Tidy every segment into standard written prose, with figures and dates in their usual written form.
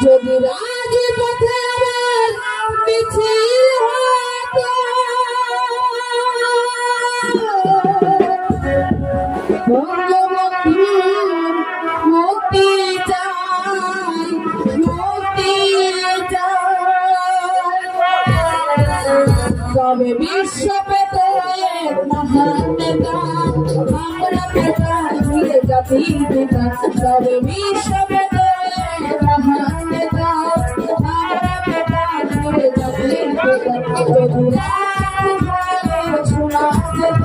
যদি রাজপথে আমার মিছিল হতো, বঙ্গবন্ধুর মুক্তি চাই, মুক্তি চাই, তবে বিশ্ব পেতে এক মহান নেতা আমরা পেতা ধীরে জাতির পিতা, তবে বিশ্ব পেতে এক মহান নেতা আমরা পেতা ধীরে জাতির পিতা। যদি রাত শোনা যেত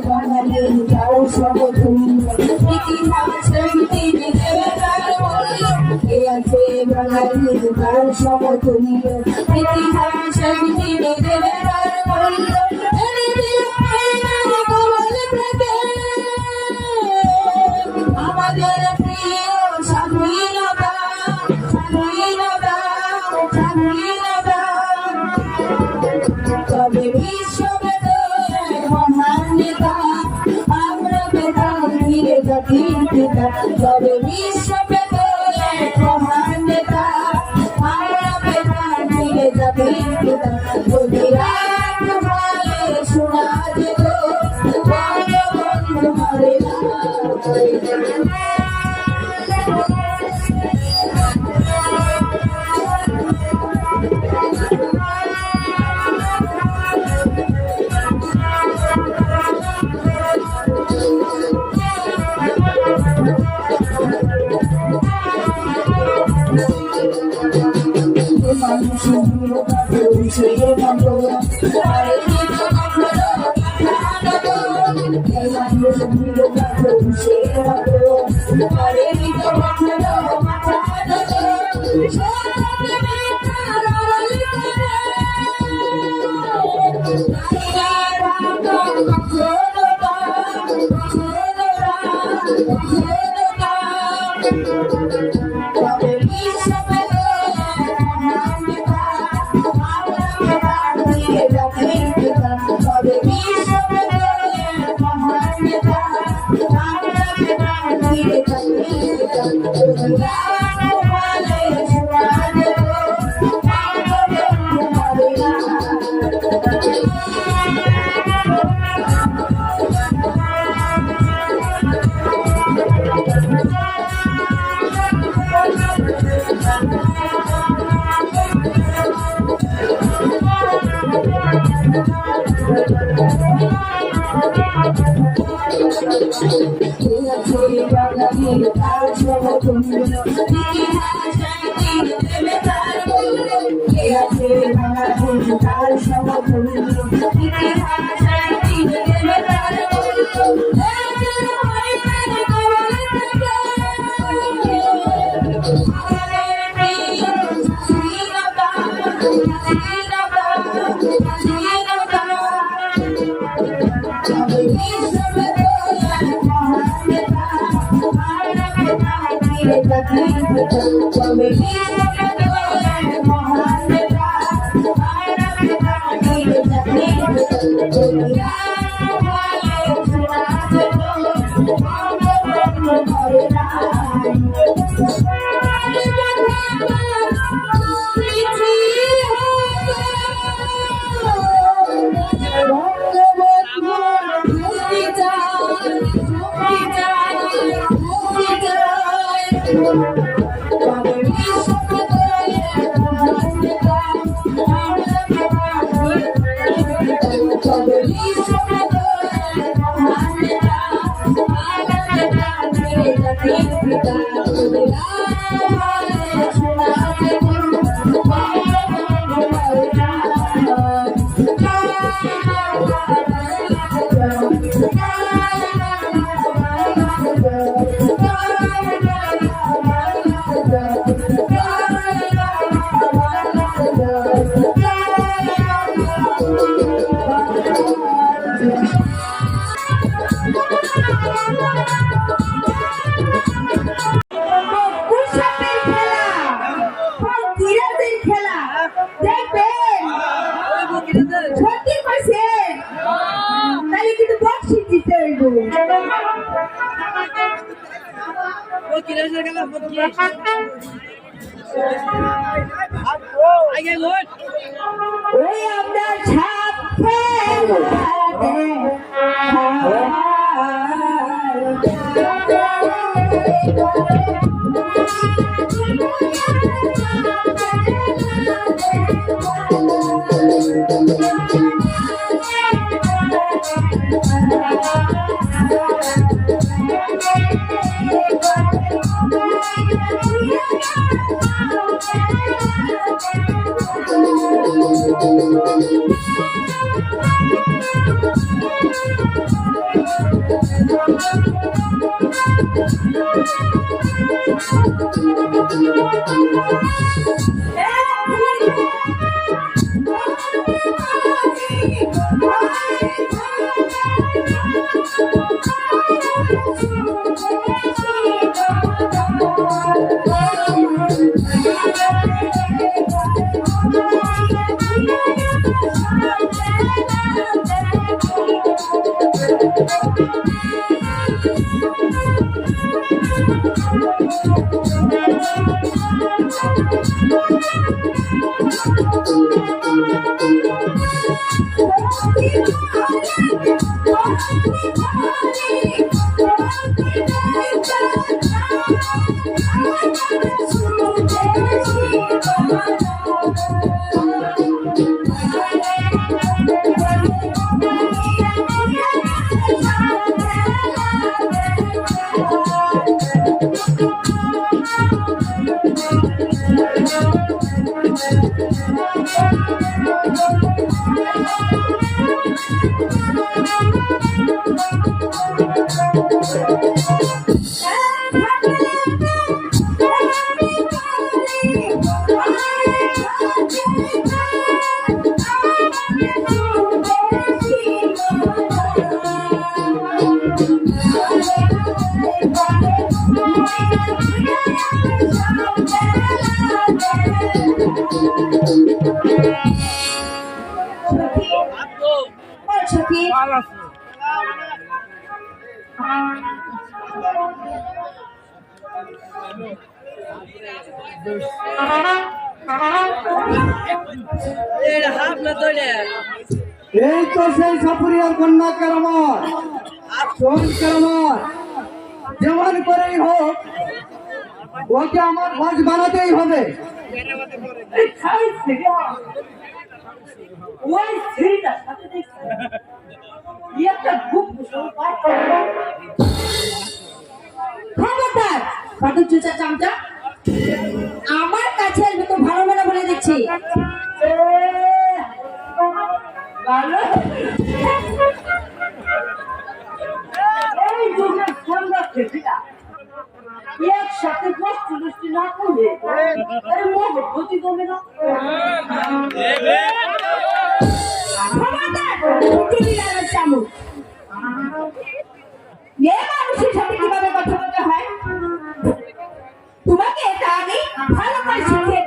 বাঙালির যাও সমতুল্য ইতিহাসের তিনি দেবে তার মূল্য, কে আছে বাঙালির যাও সমতুল্য ইতিহাসের তিনি দেবে তার মূল্য। আমাদের প্রিয় স্বাধীনতা, স্বাধীনতা, স্বাধীনতা, তবে বিশ্ব জাতির পিতা, তবে বিশ্ব পেতে এক মহান নেতা আমরা পেতা ধীরে জাতির পিতা। যদি রাত বলে শোনা যেত বঙ্গবন্ধু মরে না। Thank you. ওই আমরা ছাপে এই তো সেই সাপুরিয়ার কন্যা কেরামত শোন কেরামত, যেমন করেই হোক ওকে আমার ভাজ বানাতেই হবে। খবরদার পাটুর চুচা চামচা, আমার কাছে আসবে তো ভালো না বলে দিচ্ছি। একসাথে কষ্ট দৃষ্টি না করলে ক্ষতি করবে না। চামচ মানুষের সাথে কিভাবে কথা বলতে হয় তোমাকে এটা আমি ভালো করে শিখিয়ে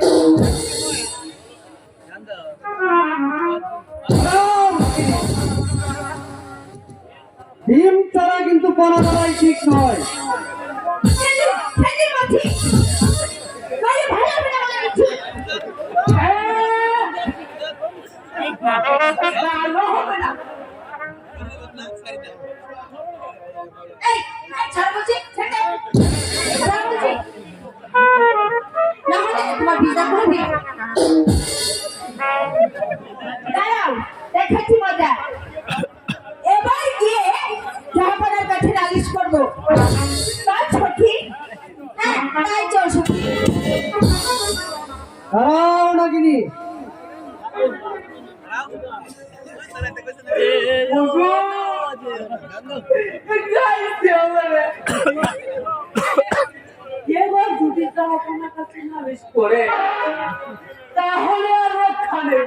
ডিম ছাড়া কিন্তু পড়া বলাই ঠিক নয়। তোমার ভিজা করবে দাঁড়াও, দেখাচ্ছি মজা। এবার গিয়ে জাহাপানার কাছে নালিশ করবো। তাই সখী, হ্যাঁ তাই চল সখী। দাঁড়াও নাগিনী, এবার যদি জাহাপানার কাছে নালিশ করে তাহলে আর রক্ষা নেই।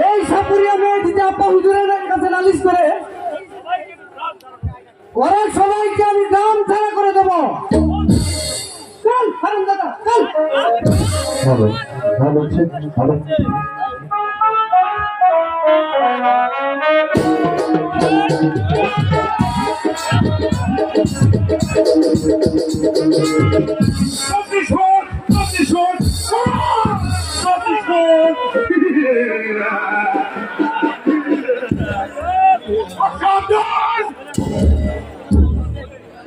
এই সাপুরিয়া মেয়ে যদি আপা হুজুরের কাছে নালিশ করে ওরা সবাইকে আমি গ্রাম ছাড়া করে দেবো। চল হারুন দাদা চল। ভালো ভালো ঠিক ভালো। Thank you. প্রতিশোধ প্রতিশোধ প্রতিশোধ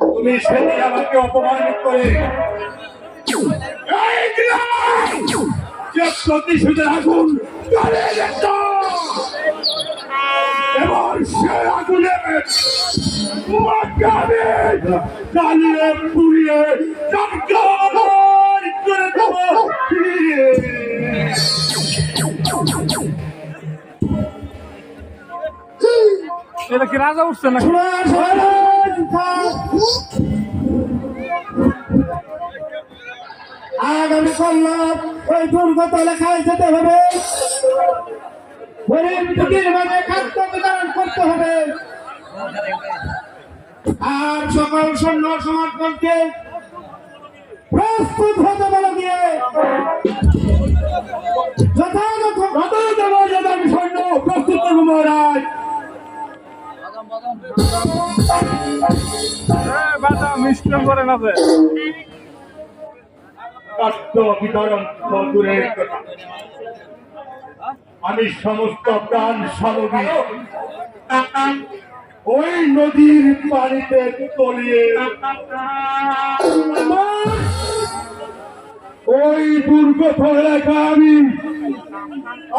তুমি সেদিন আমাকে অপমানিত করে এই গ্রাম যে প্রতিশোধের আগুন জ্বালিয়ে দিত, এবার সে আগুনে তোমাকে আমি জ্বালিয়ে পুড়িয়ে চটকার করে দেবো। এটা কি রাজা উঠছে না? আগামী কল্যাণ ওই দুর্গত এলাকায় যেতে হবে, গরিব দুঃখীর মাঝে খাদ্য বিতরণ করতে হবে, আর সকল সৈন্য সমর্থনকে প্রস্তুত হতে বলে দিয়ে যথাযথ আমি সৈন্য প্রস্তুত করবো মহারাজ। মিষ্টি করে না যে খাদ্য বিতরণ তো দূরের কথা, আমি সমস্ত প্রাণ সামগ্রী ওই নদীর পানিতে তলিয়ে ওই দুর্গত এলাকা আমি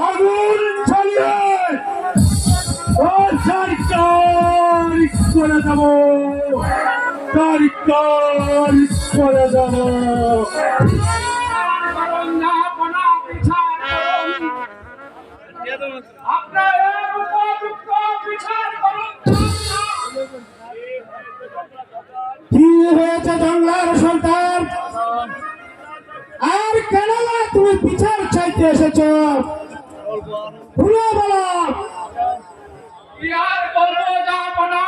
আগুন চালিয়ে করে যাবো, তারিখ করে যাবো। কি হয়েছে জঙ্গলার সন্তান, আর কেন তুমি বিচার চাইতে এসেছ? ভুলে বলো। আর বলবো যাবো না,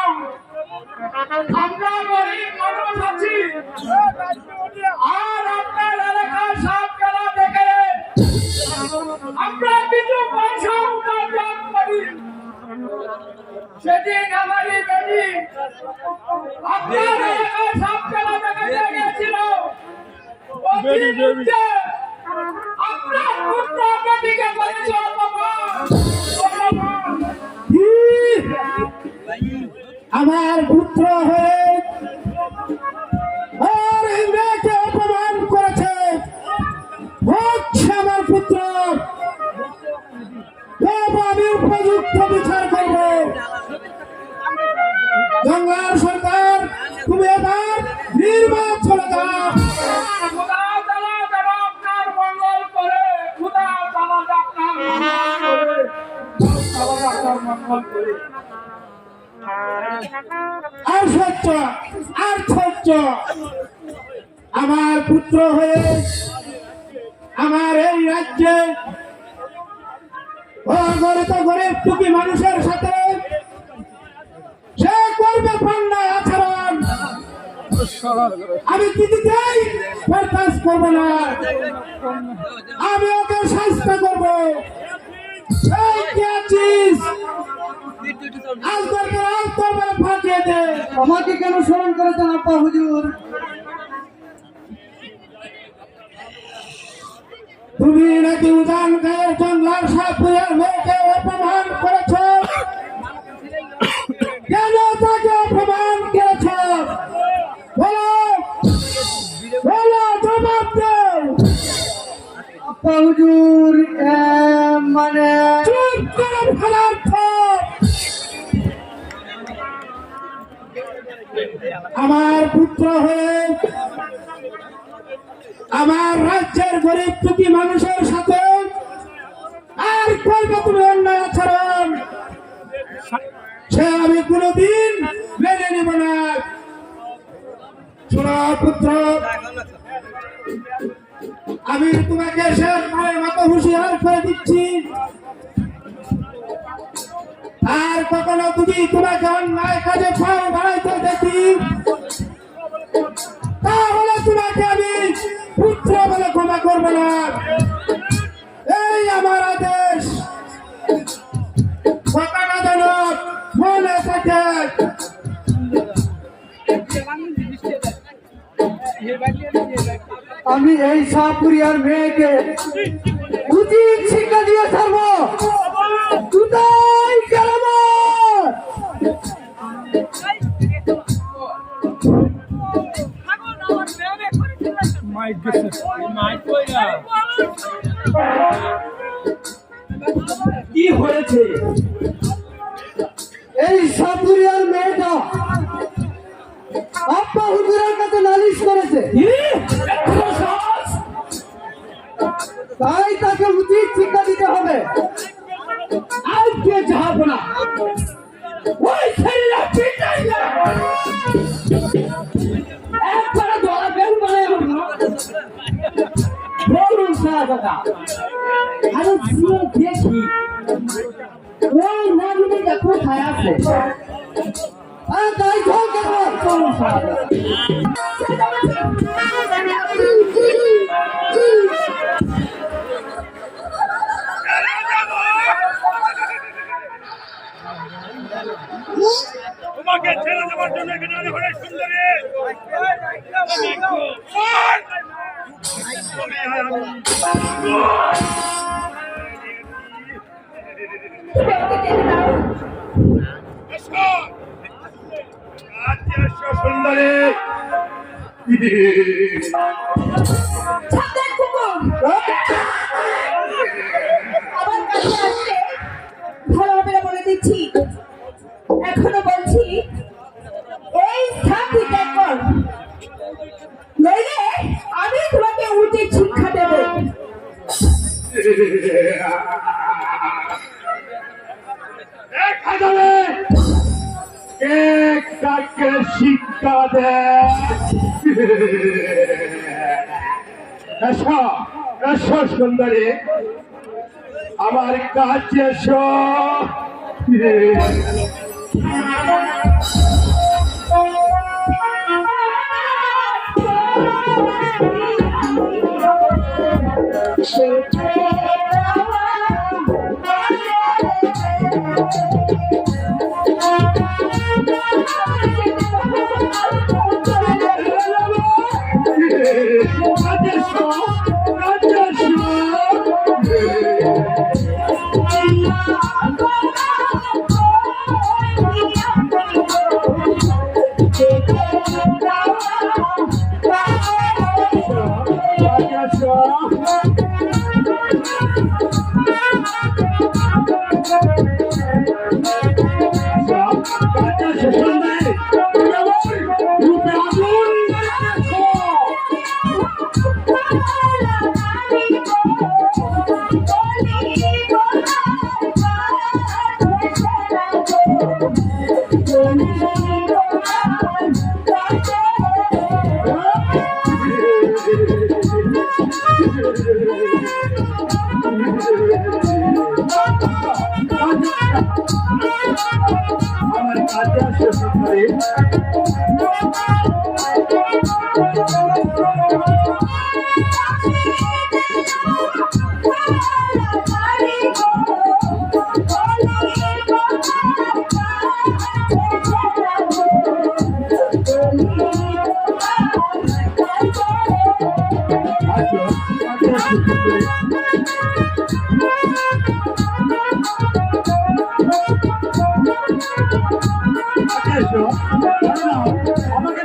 আমরা গরিব মানুষ আছি, আর আপনার এলাকায় সব খেলা দেখে আমরা কিছু পয়সা উপার্জন করি। সেদিন আমারই বেটি আপনার এলাকায় সব খেলা দেখে গিয়েছিল, আপনার পুত্র বেটিকে বলেছে আমার পুত্র হয়ে আর ইংরেজকে অপমান করেছে, হচ্ছে আমার পুত্র, আমি উপযুক্ত বিচার করব। জঙ্গলার সরকার তুমি এবার নির্বাক চলে যাও। আপনার মঙ্গল করে, খুদা আপনার মঙ্গল করে। আর সহ্য আর সহ্য, আমার পুত্র হয়ে আমার এই রাজ্যে অগরিত গরিব দুঃখী মানুষের সাথে সে করবে পান্ডায় আচরণ, আমি কিছুতেই বরদাস্ত করবো না, আমি ওকে শাস্তি করবো। এই কি আছিস? ফাটিয়ে দে। আমাকে কেন স্মরণ করেছেন আব্বা হুজুর? তুমি নাকি উজান গায়ের জঙ্গলার সাপুরের মেয়েকে অপমান করেছ, কেন তাকে অপমান করেছ? বলো বলো, জবাব দাও। আব্বা হুজুর মানে চুপ করে ফেলার আমার পুত্র হয়ে আমার রাজ্যের গরিব দুঃখী মানুষের সাথে আর করবে তুমি অন্যায় আচরণ, সে আমি কোনোদিন মেনে নেব না। শোনো পুত্র, আমি তোমাকে শেষ মায়ের মতো হুঁশিয়ার করে দিচ্ছি, আর কখনো যদি তোমাকে অন্যায় কাজে পাও বাড়াইতে দেখি, তাহলে তোমাকে আমি পুত্র বলে ক্ষমা করবো না। এই আমার আদেশ, কথাটা যেন মনে থাকে। আমি এই সাপুরিয়ার মেয়েকে উচিত শিক্ষা দিয়ে ছাড়বো। কোথায় গেল কি হয়েছে? এই সাপুরিয়ার মেয়েটা আব্বা হুজুরের কাছে নালিশ করেছে, তাই তাকে উচিত শিক্ষা দিতে হবে। আজকে যাবো না, ওই ছেলেরা পিটাই না, একবারে ধরা বেল মানে বলুন সারা কথা। আরে জিও দেখি ওই নাগিনীটা কোথায় আছে? তাই চল কেন? চলুন সারা কথা। তোমাকে ছেড়ে দেওয়ার জন্য এখানে অনেক অনেক সুন্দরী সুন্দরী ছাদের কুকুর আমার কাছে আসলে ভালো হবে না বলে দিচ্ছি। এখনো বলছি এই স্থানটি ত্যাগ কর, নইলে আমি তোমাকে উচিত শিক্ষা দেব। দেখা যাবে কে কাকে শিক্ষা দেয়। এসো এসো সুন্দরী, আমার কাছে এসো। আমার কাছে আসো সুন্দরী। আমাকে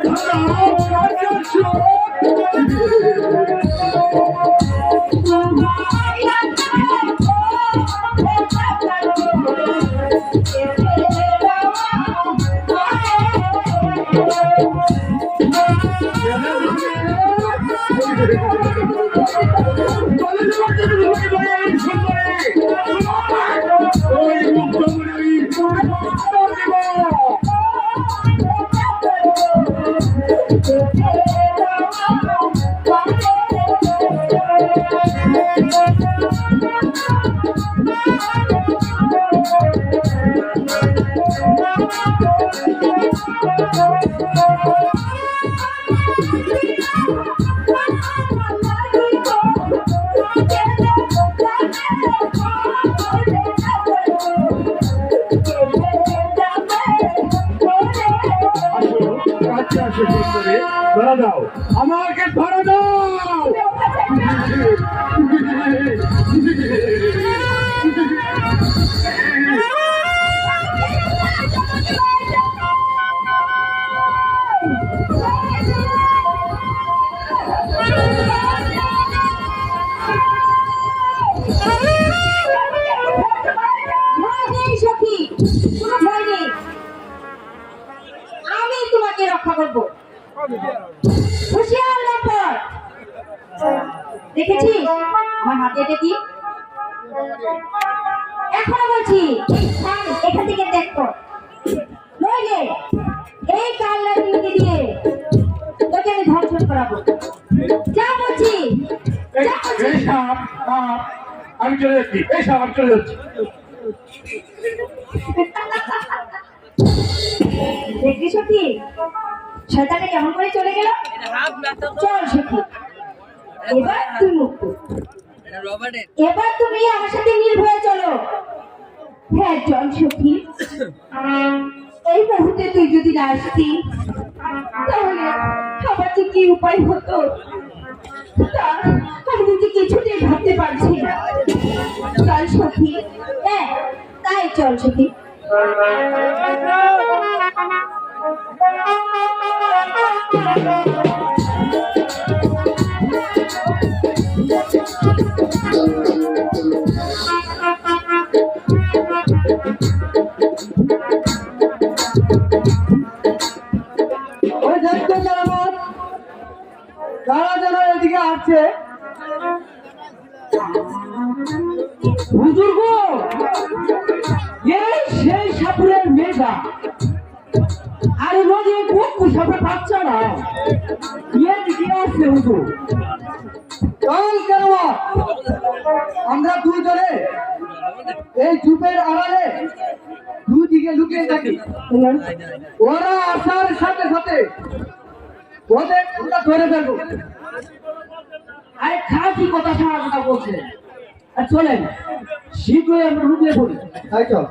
সুন্দরী ধরা দাও, আমাকে ধরা দাও। ভয় নেই সখী, কোনো ভয় নেই, আমি তোমাকে রক্ষা করবো। হুঁশিয়ার নম্বর দেখেছি আমার হাতে এটা কি? এখনো বলছি এখান থেকে দেখো, নইলে এই কাল্লা দিয়ে তোকে আমি ধর্ষণ করাবো। যা বলছি, যা বলছি। এই সাপ, সাপ, আমি চলে যাচ্ছি, এই সাপ আমি চলে যাচ্ছি। দেখলি সখী শয়তানটা কেমন করে চলে গেল? চল সখী, এবার তুই মুক্ত, এবার তুমি আমার সাথে নির্ভয়ে চলো। হ্যাঁ চল সখী, এই মুহূর্তে তুই যদি না আসতি তাহলে আমার যে কি উপায় হতো তা আমি নিজে কিছুতেই ভাবতে পারছি না। চল সখী, হ্যাঁ তাই চল সখী। ওই দেখতে চালাবো তারা যেন এদিকে আসছে। হুজুর গো, এই সেই সাপুরের মেয়েটা, আরে নদী বুক সাপে পাচ্ছে না, এদিকে আসছে হুজুর। চল কেন আমরা দুজনে এই চুপের আড়ালে দুদিকে লুকিয়ে থাকি, ওরা আসার সাথে সাথে ওদের আমরা ধরে ফেলবো। আরে খাঁটি কথা সারা কথা বলছে। আর চলেন শীঘ্রই আমরা রুগলে পড়ি, তাই চল।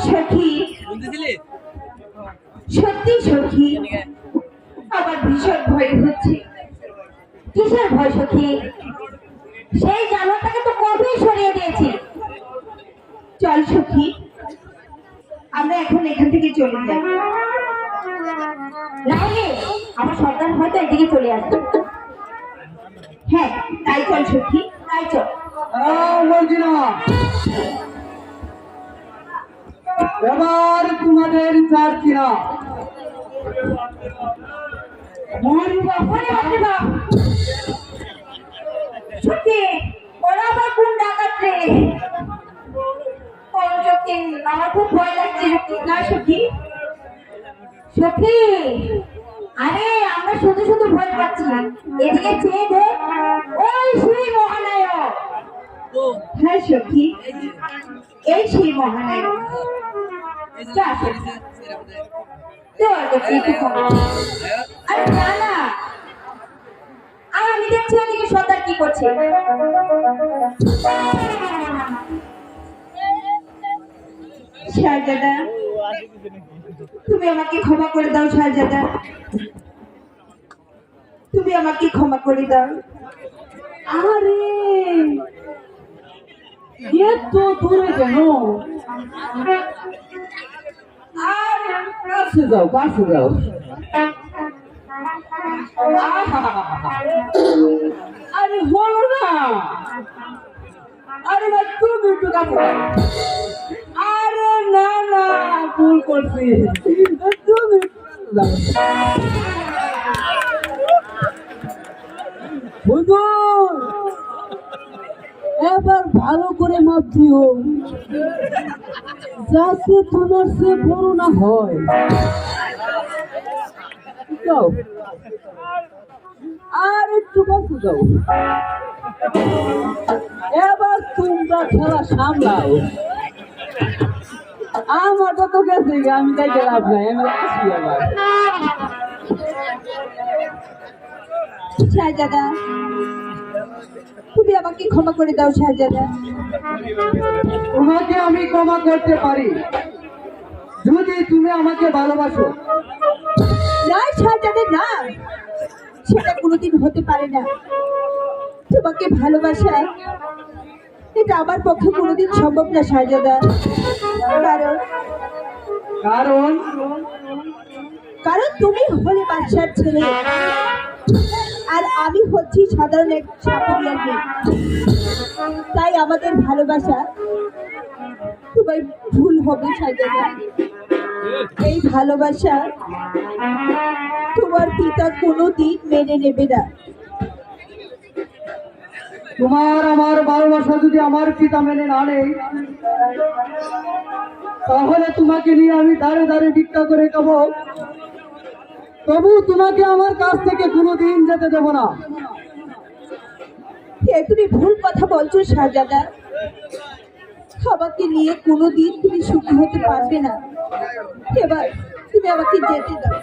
সখী সত্যি সখী আমার ভীষণ ভয় হচ্ছে। কিসের ভয় সখী? সেই জানোয়ারটাকে তো কবেই সরিয়ে দিয়েছি। চল সখী, আমরা এখন এখান থেকে চলে যাই, নাহলে আমার সন্তান হয়তো এদিকে চলে আসবে। হ্যাঁ তাই চল সখী, তাই চল। বলছি না, এবার তোমাদের ছাড়ছি না। ওরে বাপরে বাপ, সত্যি ওরা আবার কোন ডাকাত রে? ও সত্যি আমার খুব ভয় লাগছে সত্যি। না সত্যি সত্যি, আরে আমরা শুধু শুধু ভয় পাচ্ছি, এদিকে চেয়ে দেখ, ওই সেই মহানায়ক। হ্যাঁ সত্যি, এই সেই মহানায়ক। যা সত্যি, আরে না না, আর আমি দেখছি ওদিকে সর্দার কি করছে। শাহজাদা, তুমি আমাকে ক্ষমা করে দাও শাহজাদা, তুমি আমাকে ক্ষমা করে দাও। আরে এত দূরে কেন? আর কাছে যাও, কাছে যাও। আরে হলো না, আরে ভাই তুমি একটু কাছে যাও। আরে না না, ভুল করছি, তুমি হুজুর এবার ভালো করে মাপ দিও, যাতে তোমার সে বড় না হয়। যাও একটু বলতে দাও। এবার তোমরা খেলা সামলাও। আমার তো গেছে, আমি তাই লাভ নাই, আমি আসি আবার। শাহজাদা, তুমি আমাকে ক্ষমা করে দাও শাহজাদা। তোমাকে আমি ক্ষমা করতে পারি যদি তুমি আমাকে ভালোবাসো। না শাহজাদা, না, সেটা কোনোদিন হতে পারে না। তোমাকে ভালোবাসা এটা আমার পক্ষে কোনোদিন সম্ভব না শাহজাদা। কারণ কারণ কারণ তুমি হলে বাদশার ছেলে, আর আমি হচ্ছি সাধারণ এক সাপুরিয়ার মেয়ে। তাই আমাদের ভালোবাসা তোমার ভুল হবে শাহজাদা। এই ভালোবাসা তোমার পিতা কোনোদিন মেনে নেবে না। তোমার আমার ভালোবাসা যদি আমার পিতা মেনে না নেয়, তাহলে তোমাকে নিয়ে আমি দাঁড়ে দাঁড়ে ভিক্ষা করে খাবো, তবু তোমাকে আমার কাছ থেকে কোনোদিন যেতে দেব না। তুমি ভুল কথা বলছো শাহজাদা। আমাকে নিয়ে কোনোদিন তুমি সুখী হতে পারবে না। এবার তুমি আমাকে যেতে দাও।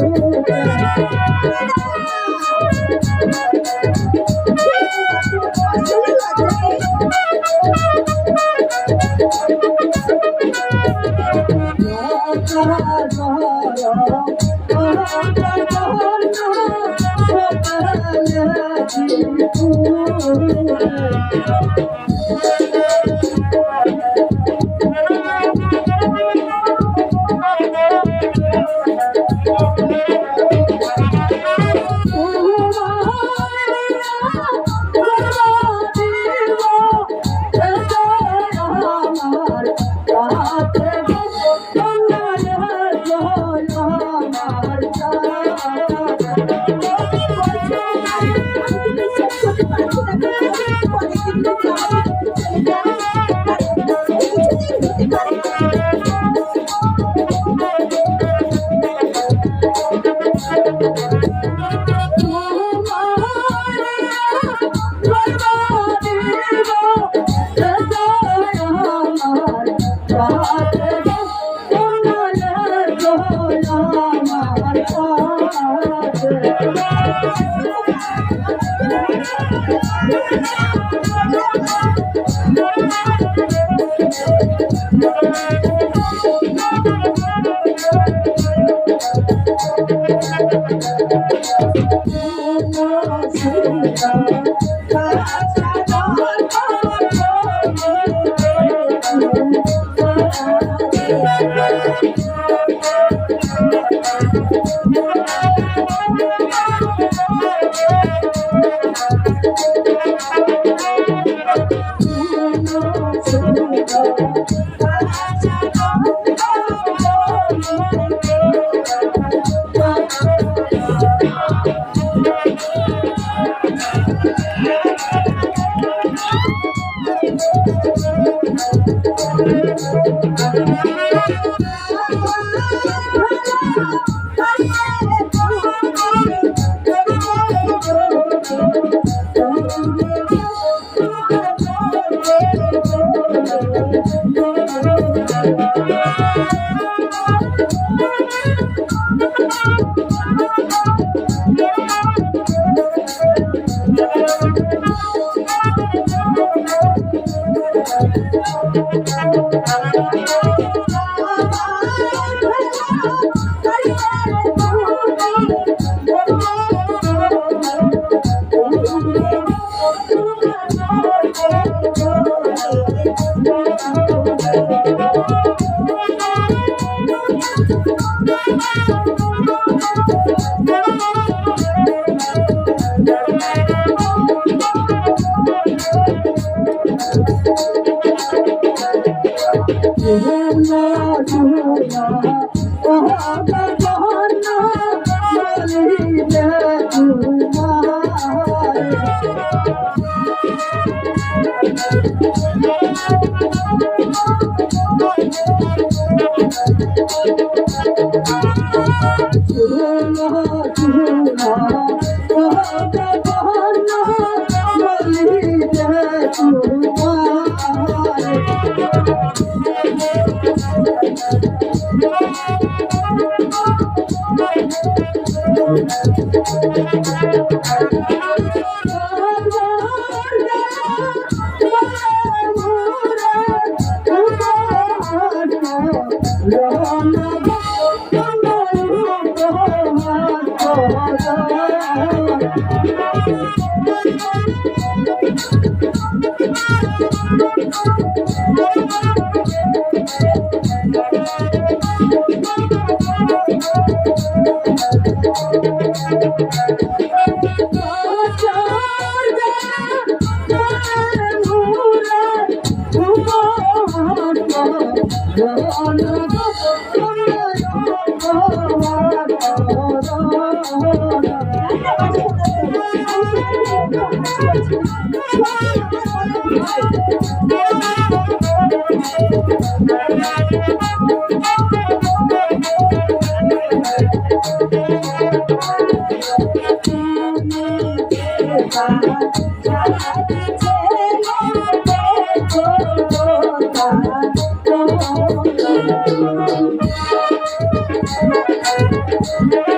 Thank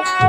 you.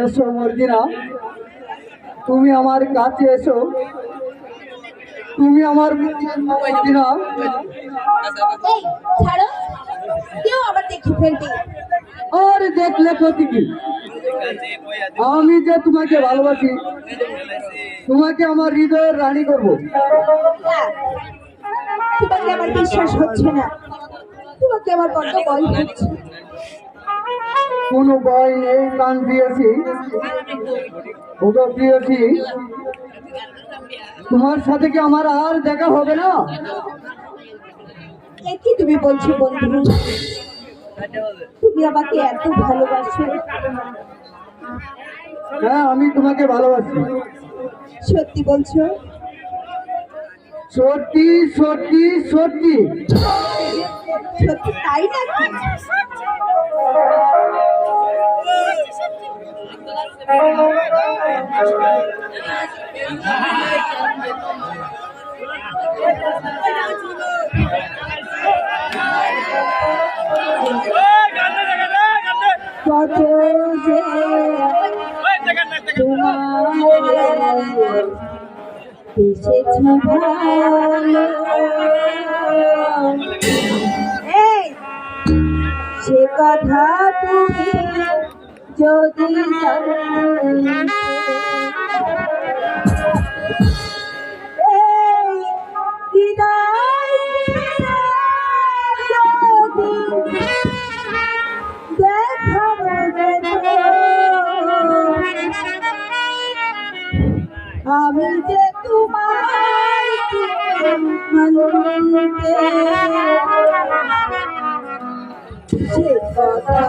এসো মর্জিনা, তুমি আমার কাছে এসো। তুমি আমার মর্জিনা। এই ছাড়ো, কেউ আবার দেখে ফেলবে। আর দেখলে ক্ষতি কি? আমি যে তোমাকে ভালোবাসি, তোমাকে আমার হৃদয়ের রানী করবো। না, তোমাকে আমার বিশ্বাস হচ্ছে না, তোমাকে আমার বড্ড ভয় হচ্ছে। কোনো ভয় নেই কান দিয়েছি। ওগো প্রিয়সী, তোমার সাথে কি আমার আর দেখা হবে না? এ কি তুমি বলছো বন্ধু? তুমি আমাকে এত ভালোবাসো? হ্যাঁ, আমি তোমাকে ভালোবাসি। সত্যি বলছো? সত্যি সত্যি সত্যি। সত্যি তাই নাকি? কত যে তোমার বেসেছি ভালো, এই সে কথা তুমি যদি জানতে, এই হৃদয় যদি দেখাবো আমি যে তোমার মানতে, সে কথা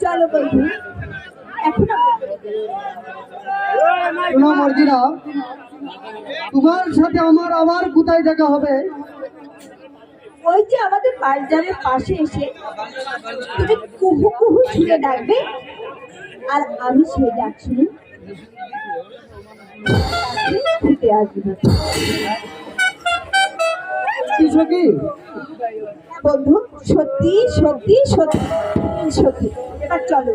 চলো বন্ধু, এখন শোনো মর্জিনা, তোমার সাথে আমার আবার কোথায় দেখা হবে? ওই যে আমাদের বাজারের পাশে এসে তুমি কুহু কুহু ছুটে ডাকবে, আর আমি সেই ডাক শুনে ছুটে আসবো। কি বন্ধু, সত্যি সত্যি সত্যি সত্যি, এবার চলো।